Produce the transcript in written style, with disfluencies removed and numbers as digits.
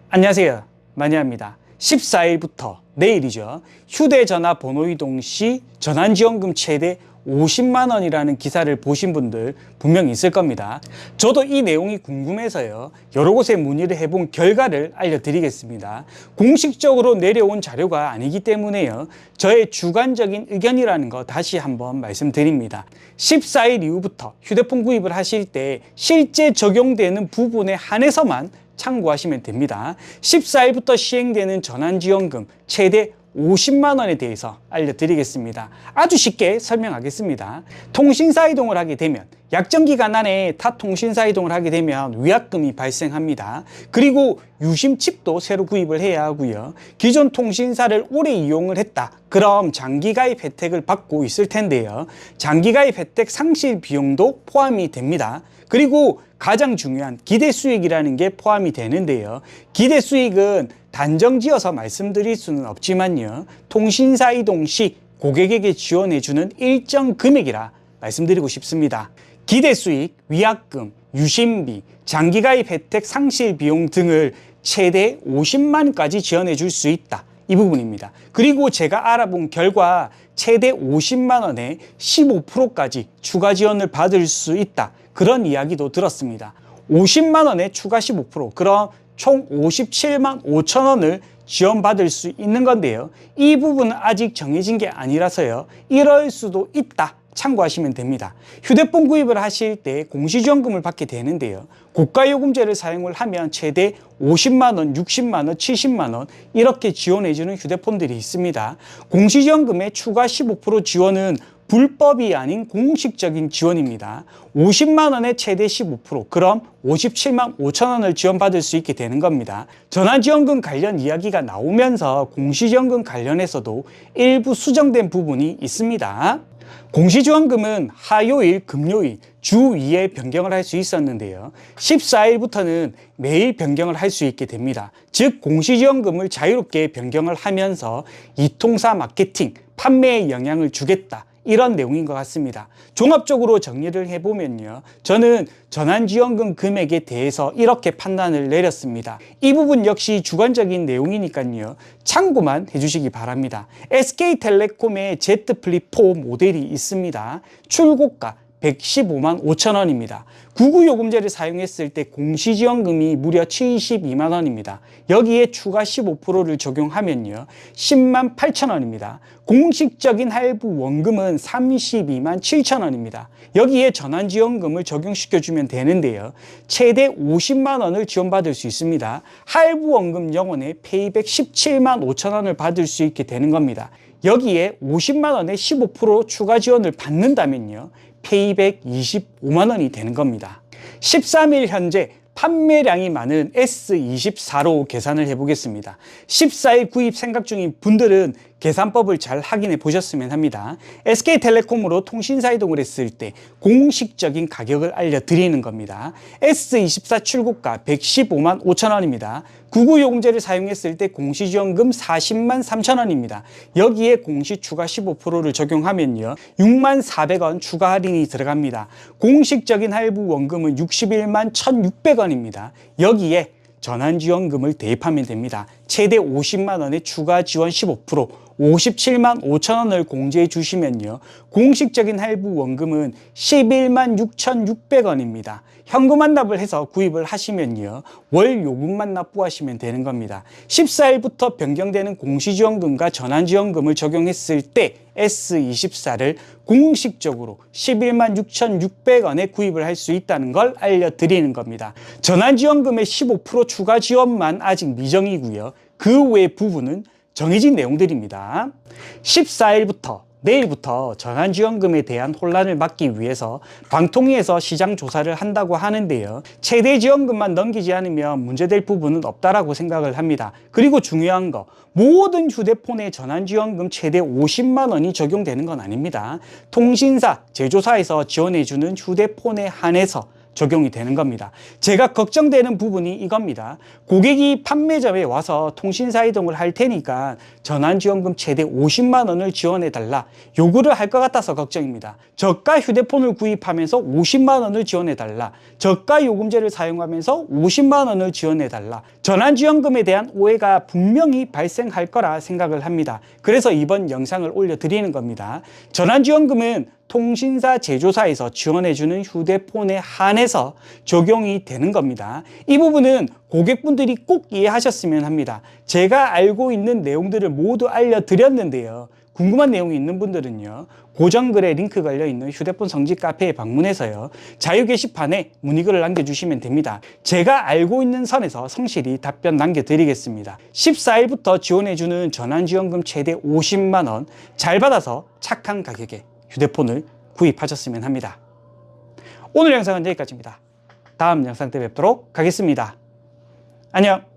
안녕하세요, 마니아입니다. 14일부터 내일이죠. 휴대전화 번호 이동 시 전환지원금 최대 50만 원이라는 기사를 보신 분들 분명히 있을 겁니다. 저도 이 내용이 궁금해서요, 여러 곳에 문의를 해본 결과를 알려드리겠습니다. 공식적으로 내려온 자료가 아니기 때문에요, 저의 주관적인 의견이라는 거 다시 한번 말씀드립니다. 14일 이후부터 휴대폰 구입을 하실 때 실제 적용되는 부분에 한해서만 참고하시면 됩니다. 14일부터 시행되는 전환지원금 최대 50만 원에 대해서 알려드리겠습니다. 아주 쉽게 설명하겠습니다. 통신사 이동을 하게 되면, 약정기간 안에 타 통신사 이동을 하게 되면 위약금이 발생합니다. 그리고 유심칩도 새로 구입을 해야 하고요. 기존 통신사를 오래 이용을 했다, 그럼 장기가입 혜택을 받고 있을 텐데요, 장기가입 혜택 상실 비용도 포함이 됩니다. 그리고 가장 중요한 기대 수익이라는 게 포함이 되는데요, 기대 수익은 단정지어서 말씀드릴 수는 없지만요, 통신사 이동 시 고객에게 지원해주는 일정 금액이라 말씀드리고 싶습니다. 기대 수익, 위약금, 유심비, 장기가입 혜택 상실 비용 등을 최대 50만까지 지원해 줄 수 있다, 이 부분입니다. 그리고 제가 알아본 결과 최대 50만 원에 15%까지 추가 지원을 받을 수 있다, 그런 이야기도 들었습니다. 50만 원에 추가 15%, 그럼 총 57만 5천 원을 지원받을 수 있는 건데요, 이 부분은 아직 정해진 게 아니라서요, 이럴 수도 있다, 참고하시면 됩니다. 휴대폰 구입을 하실 때 공시지원금을 받게 되는데요, 고가요금제를 사용을 하면 최대 50만 원, 60만 원, 70만 원 이렇게 지원해주는 휴대폰들이 있습니다. 공시지원금의 추가 15% 지원은 불법이 아닌 공식적인 지원입니다. 50만 원에 최대 15%, 그럼 57만 5천 원을 지원받을 수 있게 되는 겁니다. 전환지원금 관련 이야기가 나오면서 공시지원금 관련해서도 일부 수정된 부분이 있습니다. 공시지원금은 화요일, 금요일, 주 2회 변경을 할 수 있었는데요, 14일부터는 매일 변경을 할 수 있게 됩니다. 즉, 공시지원금을 자유롭게 변경을 하면서 이통사 마케팅, 판매에 영향을 주겠다, 이런 내용인 것 같습니다. 종합적으로 정리를 해보면요, 저는 전환지원금 금액에 대해서 이렇게 판단을 내렸습니다. 이 부분 역시 주관적인 내용이니까요, 참고만 해주시기 바랍니다. SK텔레콤의 Z 플립 4 모델이 있습니다. 출고가 115만 5천 원입니다. 구구요금제를 사용했을 때 공시지원금이 무려 72만 원입니다. 여기에 추가 15%를 적용하면요, 10만 8천 원입니다. 공식적인 할부 원금은 32만 7천 원입니다. 여기에 전환지원금을 적용시켜주면 되는데요, 최대 50만 원을 지원받을 수 있습니다. 할부 원금 영원에 페이백 17만 5천 원을 받을 수 있게 되는 겁니다. 여기에 50만 원에 15% 추가 지원을 받는다면요, 페이백 25만 원이 되는 겁니다. 13일 현재 판매량이 많은 S24로 계산을 해보겠습니다. 14일 구입 생각 중인 분들은 계산법을 잘 확인해 보셨으면 합니다. SK텔레콤으로 통신사 이동을 했을 때 공식적인 가격을 알려드리는 겁니다. S24 출고가 115만 5천 원입니다. 구구요금제를 사용했을 때 공시지원금 40만 3천 원입니다. 여기에 공시 추가 15%를 적용하면요, 6만 400원 추가 할인이 들어갑니다. 공식적인 할부 원금은 61만 1,600원입니다. 여기에 전환지원금을 대입하면 됩니다. 최대 50만 원의 추가 지원 15%, 57만 5천 원을 공제해 주시면요, 공식적인 할부 원금은 11만 6,600원입니다. 현금 환납을 해서 구입을 하시면요, 월 요금만 납부하시면 되는 겁니다. 14일부터 변경되는 공시지원금과 전환지원금을 적용했을 때 S24를 공식적으로 11만 6,600원에 구입을 할 수 있다는 걸 알려드리는 겁니다. 전환지원금의 15% 추가 지원만 아직 미정이고요, 그 외 부분은 정해진 내용들입니다. 14일부터 내일부터 전환지원금에 대한 혼란을 막기 위해서 방통위에서 시장 조사를 한다고 하는데요, 최대 지원금만 넘기지 않으면 문제될 부분은 없다라고 생각을 합니다. 그리고 중요한 거, 모든 휴대폰에 전환지원금 최대 50만 원이 적용되는 건 아닙니다. 통신사, 제조사에서 지원해주는 휴대폰에 한해서 적용이 되는 겁니다. 제가 걱정되는 부분이 이겁니다. 고객이 판매점에 와서 통신사 이동을 할 테니까 전환지원금 최대 50만 원을 지원해 달라 요구를 할 것 같아서 걱정입니다. 저가 휴대폰을 구입하면서 50만 원을 지원해 달라, 저가 요금제를 사용하면서 50만 원을 지원해 달라, 전환지원금에 대한 오해가 분명히 발생할 거라 생각을 합니다. 그래서 이번 영상을 올려드리는 겁니다. 전환지원금은 통신사 제조사에서 지원해주는 휴대폰에 한해서 적용이 되는 겁니다. 이 부분은 고객분들이 꼭 이해하셨으면 합니다. 제가 알고 있는 내용들을 모두 알려드렸는데요. 궁금한 내용이 있는 분들은요, 고정글에 링크 걸려있는 휴대폰 성지 카페에 방문해서요, 자유 게시판에 문의글을 남겨주시면 됩니다. 제가 알고 있는 선에서 성실히 답변 남겨드리겠습니다. 14일부터 지원해주는 전환지원금 최대 50만 원 잘 받아서 착한 가격에 휴대폰을 구입하셨으면 합니다. 오늘 영상은 여기까지입니다. 다음 영상 때 뵙도록 하겠습니다. 안녕.